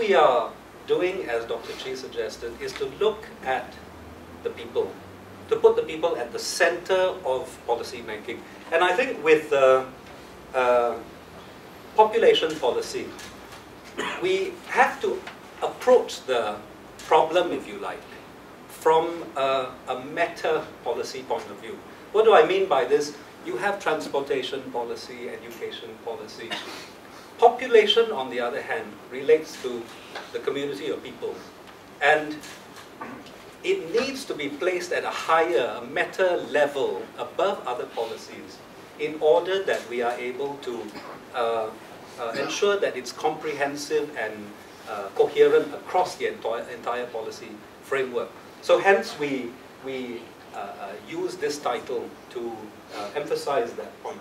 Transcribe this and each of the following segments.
we are doing, as Dr. Chi suggested, is to look at the people, to put the people at the center of policy making. And I think with population policy, we have to approach the problem, if you like, from a meta policy point of view. What do I mean by this? You have transportation policy, education policy. Population, on the other hand, relates to the community of people. And it needs to be placed at a higher, a meta level above other policies in order that we are able to ensure that it's comprehensive and coherent across the entire policy framework. So hence we use this title to emphasize that point.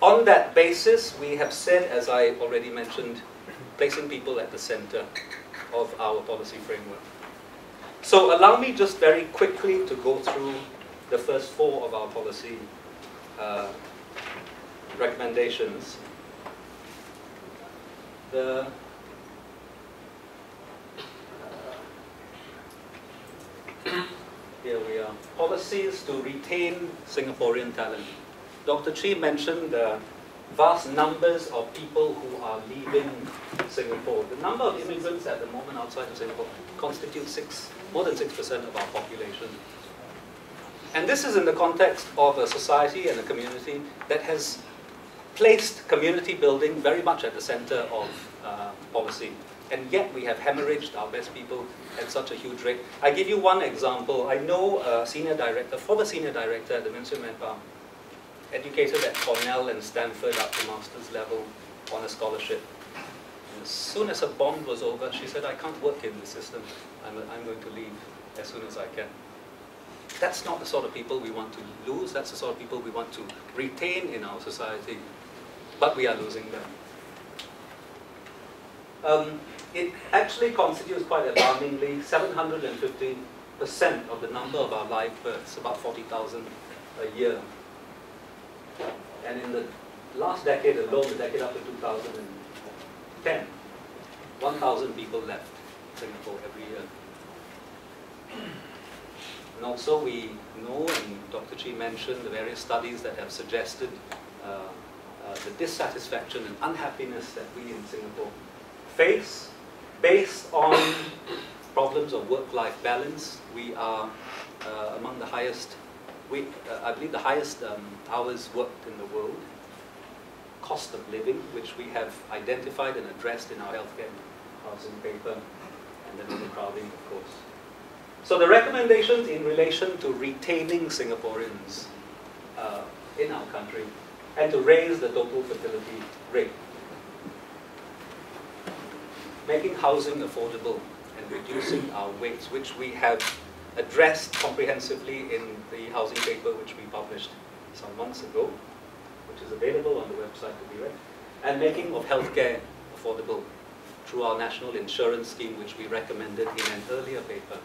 On that basis, we have said, as I already mentioned, placing people at the center of our policy framework. So allow me just very quickly to go through the first 4 of our policy recommendations. Here we are. Policies to retain Singaporean talent. Dr. Chi mentioned the vast numbers of people who are leaving Singapore. The number of immigrants at the moment outside of Singapore constitutes more than 6% of our population. And this is in the context of a society and a community that has placed community building very much at the center of policy. And yet we have hemorrhaged our best people at such a huge rate. I give you one example. I know a senior director, former senior director at the Ministry of Manpower, educated at Cornell and Stanford up to master's level on a scholarship. And as soon as her bond was over, she said, I can't work in the system. I'm going to leave as soon as I can. That's not the sort of people we want to lose. That's the sort of people we want to retain in our society. But we are losing them. It actually constitutes quite alarmingly 750% of the number of our live births, about 40,000 a year. And in the last decade alone, the decade up to 2010, 1,000 people left Singapore every year. And also we know, and Dr. Chi mentioned, the various studies that have suggested the dissatisfaction and unhappiness that we in Singapore face based on problems of work-life balance. We are among the highest, I believe the highest hours worked in the world. Cost of living, which we have identified and addressed in our healthcare housing paper, and then overcrowding, of course. So the recommendations in relation to retaining Singaporeans in our country and to raise the total fertility rate. Making housing affordable and reducing our waits, which we have addressed comprehensively in the housing paper which we published some months ago, which is available on the website to be read, and making of healthcare affordable through our national insurance scheme, which we recommended in an earlier paper.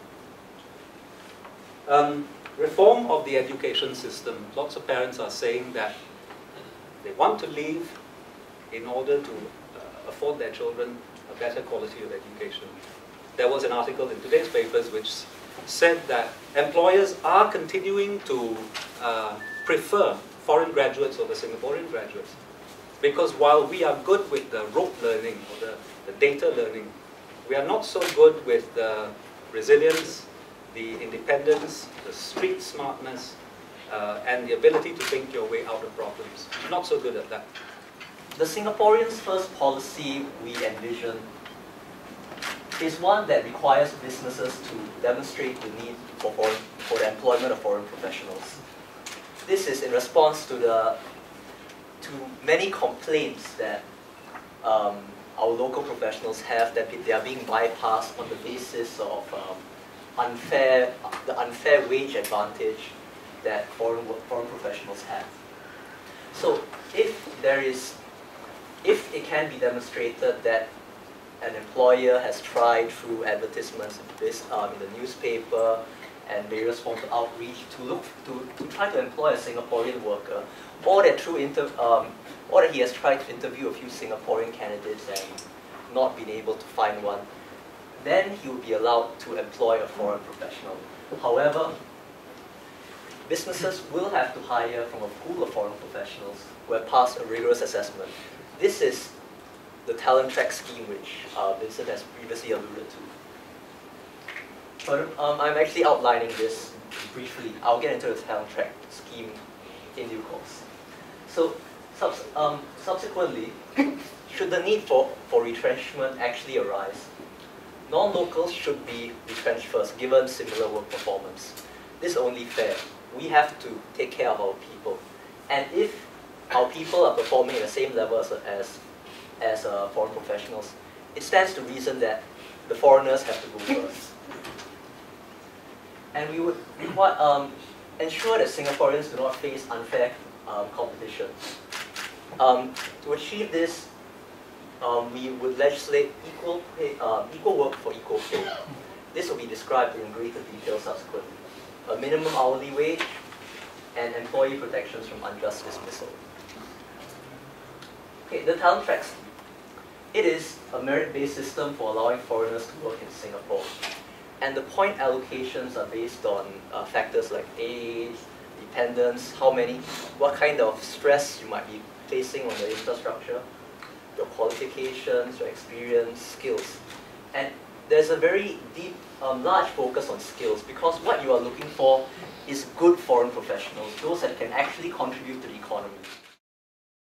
Reform of the education system. Lots of parents are saying that they want to leave in order to afford their children a better quality of education. There was an article in today's papers which said that employers are continuing to prefer foreign graduates over Singaporean graduates, because while we are good with the rote learning or the data learning, we are not so good with the resilience, the independence, the street smartness, and the ability to think your way out of problems. Not so good at that. The Singaporeans' first policy we envision is one that requires businesses to demonstrate the need for the employment of foreign professionals. This is in response to many complaints that our local professionals have, that they are being bypassed on the basis of the unfair wage advantage that foreign professionals have. So if it can be demonstrated that an employer has tried through advertisements in the newspaper and various forms of outreach to try to employ a Singaporean worker, or that he has tried to interview a few Singaporean candidates and not been able to find one, then he would be allowed to employ a foreign professional. However, businesses will have to hire from a pool of foreign professionals who have passed a rigorous assessment. This is the talent track scheme which Vincent has previously alluded to. But I'm actually outlining this briefly. I'll get into the talent track scheme in due course. So, subsequently, should the need for retrenchment actually arise, non-locals should be retrenched first, given similar work performance. This is only fair. We have to take care of our people. And if our people are performing at the same level as foreign professionals, it stands to reason that the foreigners have to go first. And we would ensure that Singaporeans do not face unfair competition. To achieve this, we would legislate equal work for equal pay. This will be described in greater detail subsequently. A minimum hourly wage and employee protections from unjust dismissal. Okay, the talent track scheme. It is a merit-based system for allowing foreigners to work in Singapore. And the point allocations are based on factors like age, dependence, what kind of stress you might be placing on the infrastructure, your qualifications, your experience, skills. And there's a very deep, large focus on skills, because what you are looking for is good foreign professionals, those that can actually contribute to the economy.